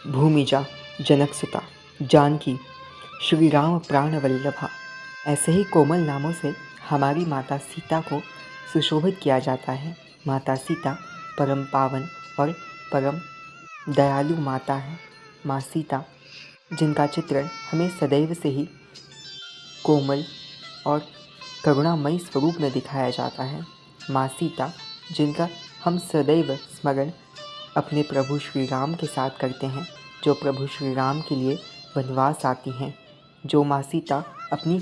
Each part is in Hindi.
भूमिजा, जनकसुता, जानकी, श्री राम प्राणवल्लभा, ऐसे ही कोमल नामों से हमारी माता सीता को सुशोभित किया जाता है। माता सीता परम पावन और परम दयालु माता है। माँ सीता, जिनका चित्रण हमें सदैव से ही कोमल और करुणामयी स्वरूप में दिखाया जाता है। माँ सीता, जिनका हम सदैव स्मरण अपने प्रभु श्री राम के साथ करते हैं, जो प्रभु श्री राम के लिए वनवास आती हैं, जो माँ सीता अपनी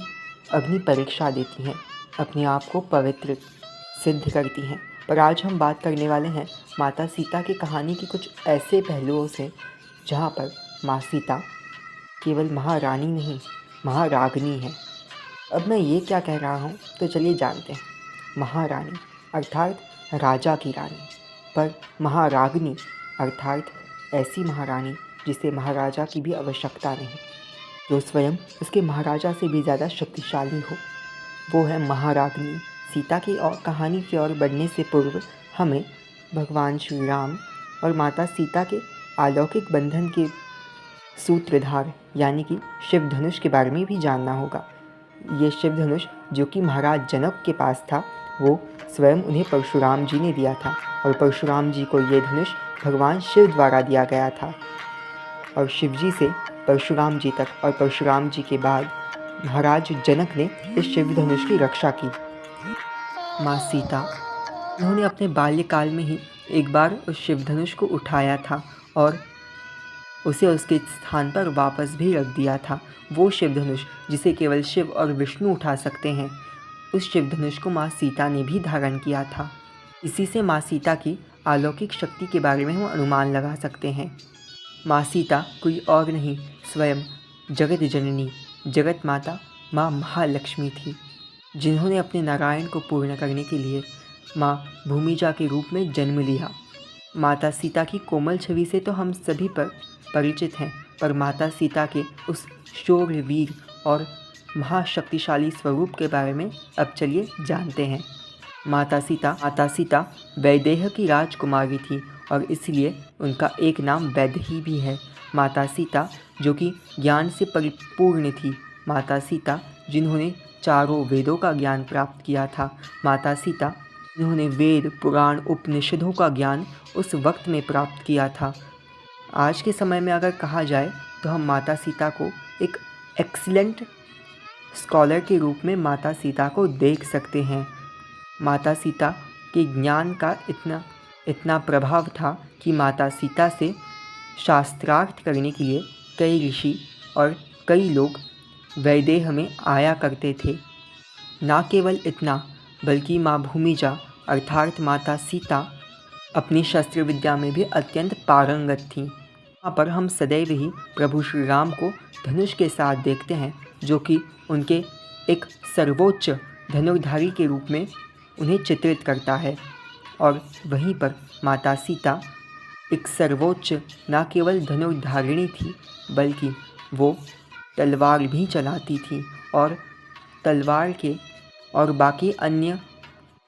अग्नि परीक्षा देती हैं, अपने आप को पवित्र सिद्ध करती हैं। पर आज हम बात करने वाले हैं माता सीता की कहानी की कुछ ऐसे पहलुओं से, जहाँ पर माँ सीता केवल महारानी नहीं, महारागनी है। अब मैं ये क्या कह रहा हूँ, तो चलिए जानते हैं। महारानी अर्थात राजा की रानी, पर महारागनी अर्थात ऐसी महारानी जिसे महाराजा की भी आवश्यकता नहीं, जो स्वयं उसके महाराजा से भी ज़्यादा शक्तिशाली हो, वो है महारागनी। सीता की और कहानी की ओर बढ़ने से पूर्व हमें भगवान श्री राम और माता सीता के अलौकिक बंधन के सूत्रधार यानी कि शिव धनुष के बारे में भी जानना होगा। ये शिव धनुष जो कि महाराज जनक के पास था, वो स्वयं उन्हें परशुराम जी ने दिया था, और परशुराम जी को ये धनुष भगवान शिव द्वारा दिया गया था। और शिव जी से परशुराम जी तक, और परशुराम जी के बाद महाराज जनक ने इस शिव धनुष की रक्षा की। माँ सीता, उन्होंने अपने बाल्यकाल में ही एक बार उस शिव धनुष को उठाया था और उसे उसके स्थान पर वापस भी रख दिया था। वो शिव धनुष जिसे केवल शिव और विष्णु उठा सकते हैं, उस शिव धनुष को माँ सीता ने भी धारण किया था। इसी से माँ सीता की अलौकिक शक्ति के बारे में हम अनुमान लगा सकते हैं। माँ सीता कोई और नहीं, स्वयं जगत जननी, जगत माता माँ महालक्ष्मी थी, जिन्होंने अपने नारायण को पूर्ण करने के लिए माँ भूमिजा के रूप में जन्म लिया। माता सीता की कोमल छवि से तो हम सभी पर परिचित हैं, पर माता सीता के उस शौर्यवीर और महाशक्तिशाली स्वरूप के बारे में अब चलिए जानते हैं। माता सीता वैदेह की राजकुमारी थी, और इसलिए उनका एक नाम वैदेही भी है। माता सीता जो कि ज्ञान से परिपूर्ण थी, माता सीता जिन्होंने चारों वेदों का ज्ञान प्राप्त किया था, माता सीता जिन्होंने वेद पुराण उपनिषदों का ज्ञान उस वक्त में प्राप्त किया था। आज के समय में अगर कहा जाए तो हम माता सीता को एक एक्सीलेंट स्कॉलर के रूप में माता सीता को देख सकते हैं। माता सीता के ज्ञान का इतना प्रभाव था कि माता सीता से शास्त्रार्थ करने के लिए कई ऋषि और कई लोग वैदेह में आया करते थे। ना केवल इतना, बल्कि माँ भूमिजा अर्थात माता सीता अपनी शस्त्र विद्या में भी अत्यंत पारंगत थीं। यहाँ पर हम सदैव ही प्रभु श्री राम को धनुष के साथ देखते हैं, जो कि उनके एक सर्वोच्च धनुर्धारी के रूप में उन्हें चित्रित करता है। और वहीं पर माता सीता एक सर्वोच्च न केवल धनुर्धारिणी थी, बल्कि वो तलवार भी चलाती थी, और तलवार के और बाकी अन्य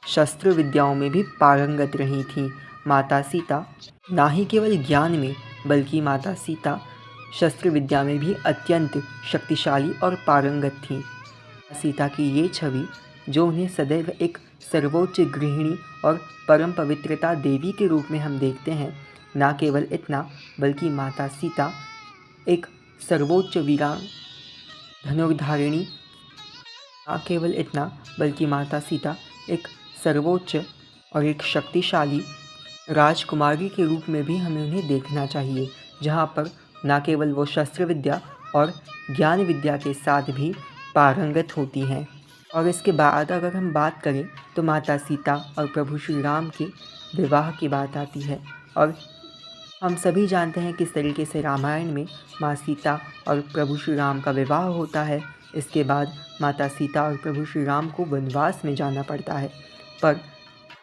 शस्त्र विद्याओं में भी पारंगत रही थी। माता सीता ना ही केवल ज्ञान में, बल्कि माता सीता शस्त्र विद्या में भी अत्यंत शक्तिशाली और पारंगत थी। सीता की ये छवि, जो उन्हें सदैव एक सर्वोच्च गृहिणी और परम पवित्रता देवी के रूप में हम देखते हैं, ना केवल इतना, बल्कि माता सीता एक सर्वोच्च वीरांग धनुर्धारिणी, ना केवल इतना, बल्कि माता सीता एक सर्वोच्च और एक शक्तिशाली राजकुमारी के रूप में भी हमें उन्हें देखना चाहिए, जहाँ पर न केवल वो शस्त्र विद्या और ज्ञान विद्या के साथ भी पारंगत होती हैं। और इसके बाद अगर हम बात करें तो माता सीता और प्रभु श्री राम के विवाह की बात आती है। और हम सभी जानते हैं किस तरीके से रामायण में माँ सीता और प्रभु श्री राम का विवाह होता है। इसके बाद माता सीता और प्रभु श्री राम को वनवास में जाना पड़ता है। पर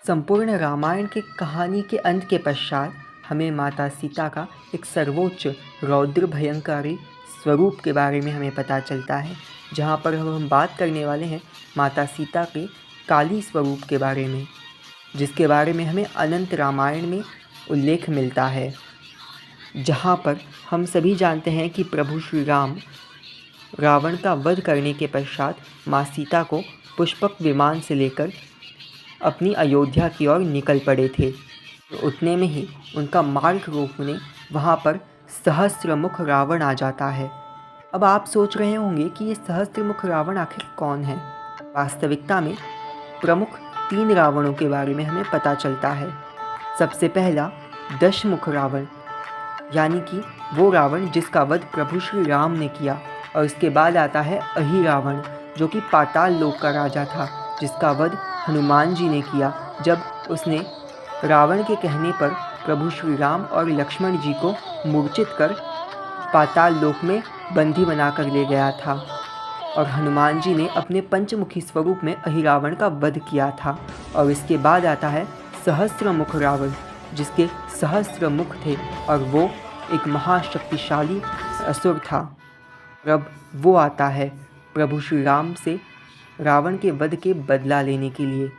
संपूर्ण रामायण की कहानी के अंत के पश्चात हमें माता सीता का एक सर्वोच्च रौद्र भयंकारी स्वरूप के बारे में हमें पता चलता है, जहाँ पर हम बात करने वाले हैं माता सीता के काली स्वरूप के बारे में, जिसके बारे में हमें अनंत रामायण में उल्लेख मिलता है। जहाँ पर हम सभी जानते हैं कि प्रभु श्री राम रावण का वध करने के पश्चात माँ सीता को पुष्पक विमान से लेकर अपनी अयोध्या की ओर निकल पड़े थे। उतने में ही उनका मार्ग रोकने वहाँ पर सहस्त्रमुख रावण आ जाता है। अब आप सोच रहे होंगे कि ये सहस्त्रमुख रावण आखिर कौन है। वास्तविकता में प्रमुख 3 रावणों के बारे में हमें पता चलता है। सबसे पहला दशमुख रावण, यानी कि वो रावण जिसका वध प्रभु श्री राम ने किया। और इसके बाद आता है अहि रावण, जो कि पाताल लोक का राजा था, जिसका वध हनुमान जी ने किया जब उसने रावण के कहने पर प्रभु श्री राम और लक्ष्मण जी को मूर्छित कर पाताल लोक में बंदी बनाकर ले गया था। और हनुमान जी ने अपने पंचमुखी स्वरूप में अहिरावण का वध किया था। और इसके बाद आता है सहस्त्रमुख रावण, जिसके सहस्त्र मुख थे और वो एक महाशक्तिशाली असुर था। अब वो आता है प्रभु श्री राम से रावण के वध के बदला लेने के लिए।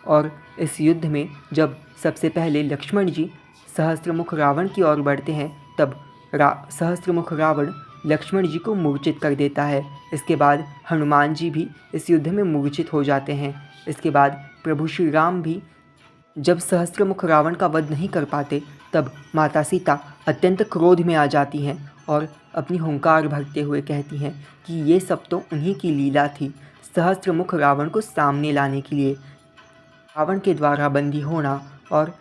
और इस युद्ध में जब सबसे पहले लक्ष्मण जी सहस्त्रमुख रावण की ओर बढ़ते हैं, तब सहस्त्रमुख रावण लक्ष्मण जी को मूर्छित कर देता है। इसके बाद हनुमान जी भी इस युद्ध में मूर्छित हो जाते हैं। इसके बाद प्रभु श्री राम भी जब सहस्त्रमुख रावण का वध नहीं कर पाते, तब माता सीता अत्यंत क्रोध में आ जाती हैं और अपनी हुंकार भरते हुए कहती हैं कि ये सब तो उन्हीं की लीला थी। सहस्त्रमुख रावण को सामने लाने के लिए रावण के द्वारा बंदी होना और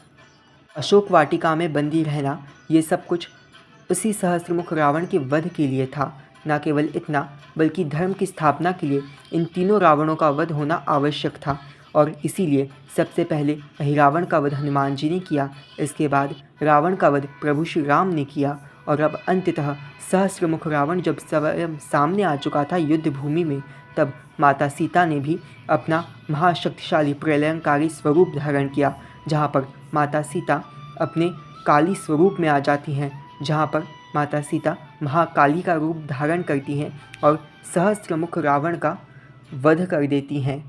अशोक वाटिका में बंदी रहना, ये सब कुछ उसी सहस्त्रमुख रावण के वध के लिए था। न केवल इतना, बल्कि धर्म की स्थापना के लिए इन तीनों रावणों का वध होना आवश्यक था। और इसीलिए सबसे पहले अहिरावण का वध हनुमान जी ने किया, इसके बाद रावण का वध प्रभु श्री राम ने किया। और अब अंततः सहस्त्रमुख रावण जब स्वयं सामने आ चुका था युद्ध भूमि में, तब माता सीता ने भी अपना महाशक्तिशाली प्रलयंकारी स्वरूप धारण किया, जहाँ पर माता सीता अपने काली स्वरूप में आ जाती हैं, जहाँ पर माता सीता महाकाली का रूप धारण करती हैं और सहस्त्रमुख रावण का वध कर देती हैं।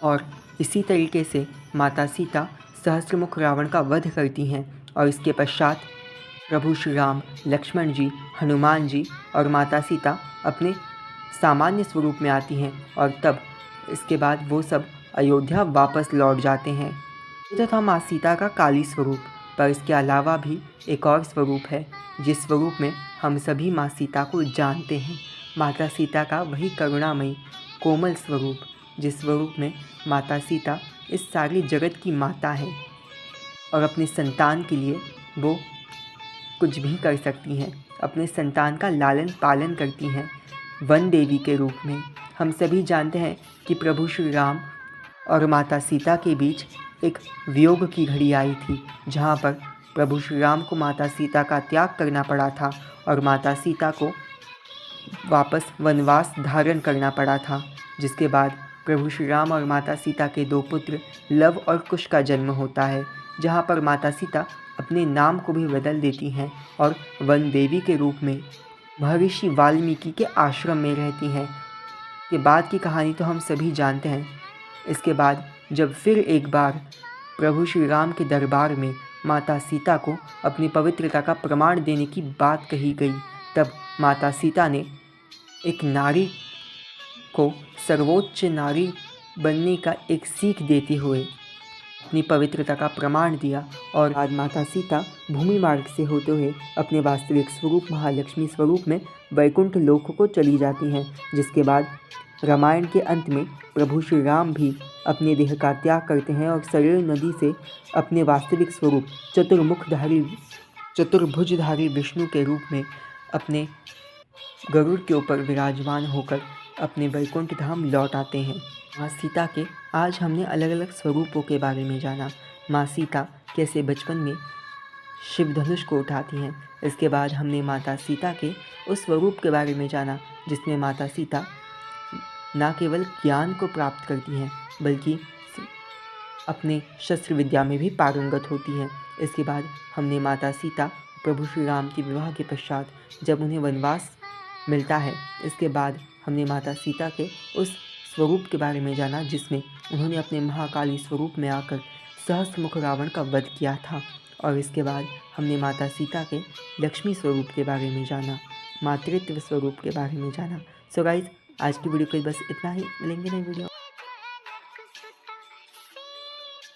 और इसी तरीके से माता सीता सहस्त्रमुख रावण का वध करती हैं। और इसके पश्चात प्रभु श्री राम, लक्ष्मण जी, हनुमान जी और माता सीता अपने सामान्य स्वरूप में आती हैं। और तब इसके बाद वो सब अयोध्या वापस लौट जाते हैं। ये तो था माँ सीता का काली स्वरूप, पर इसके अलावा भी एक और स्वरूप है, जिस स्वरूप में हम सभी माँ सीता को जानते हैं। माता सीता का वही करुणामयी कोमल स्वरूप, जिस स्वरूप में माता सीता इस सारी जगत की माता है और अपने संतान के लिए वो कुछ भी कर सकती हैं। अपने संतान का लालन पालन करती हैं वन देवी के रूप में। हम सभी जानते हैं कि प्रभु श्री राम और माता सीता के बीच एक वियोग की घड़ी आई थी, जहाँ पर प्रभु श्री राम को माता सीता का त्याग करना पड़ा था और माता सीता को वापस वनवास धारण करना पड़ा था। जिसके बाद प्रभु श्री राम और माता सीता के 2 पुत्र लव और कुश का जन्म होता है, जहाँ पर माता सीता अपने नाम को भी बदल देती हैं और वन देवी के रूप में महर्षि वाल्मीकि के आश्रम में रहती हैं। के बाद की कहानी तो हम सभी जानते हैं। इसके बाद जब फिर एक बार प्रभु श्री राम के दरबार में माता सीता को अपनी पवित्रता का प्रमाण देने की बात कही गई, तब माता सीता ने एक नारी को सर्वोच्च नारी बनने का एक सीख देते हुए अपनी पवित्रता का प्रमाण दिया। और आज माता सीता भूमि मार्ग से होते हुए अपने वास्तविक स्वरूप महालक्ष्मी स्वरूप में वैकुंठ लोक को चली जाती हैं। जिसके बाद रामायण के अंत में प्रभु श्री राम भी अपने देह का त्याग करते हैं और सरियू नदी से अपने वास्तविक स्वरूप चतुर्भुजधारी विष्णु के रूप में अपने गरुड़ के ऊपर विराजमान होकर अपने वैकुंठ धाम लौट आते हैं। माँ सीता के आज हमने अलग अलग स्वरूपों के बारे में जाना। माँ सीता कैसे बचपन में शिव धनुष को उठाती हैं। इसके बाद हमने माता सीता के उस स्वरूप के बारे में जाना, जिसमें माता सीता न केवल ज्ञान को प्राप्त करती हैं, बल्कि अपने शस्त्र विद्या में भी पारंगत होती हैं। इसके बाद हमने माता सीता प्रभु श्री राम के विवाह के पश्चात जब उन्हें वनवास मिलता है, इसके बाद हमने माता सीता के उस स्वरूप के बारे में जाना, जिसमें उन्होंने अपने महाकाली स्वरूप में आकर सहस्त्रमुख रावण का वध किया था। और इसके बाद हमने माता सीता के लक्ष्मी स्वरूप के बारे में जाना, मातृत्व स्वरूप के बारे में जाना। सो गाइज, आज की वीडियो को बस इतना ही। मिलेंगे नई वीडियो।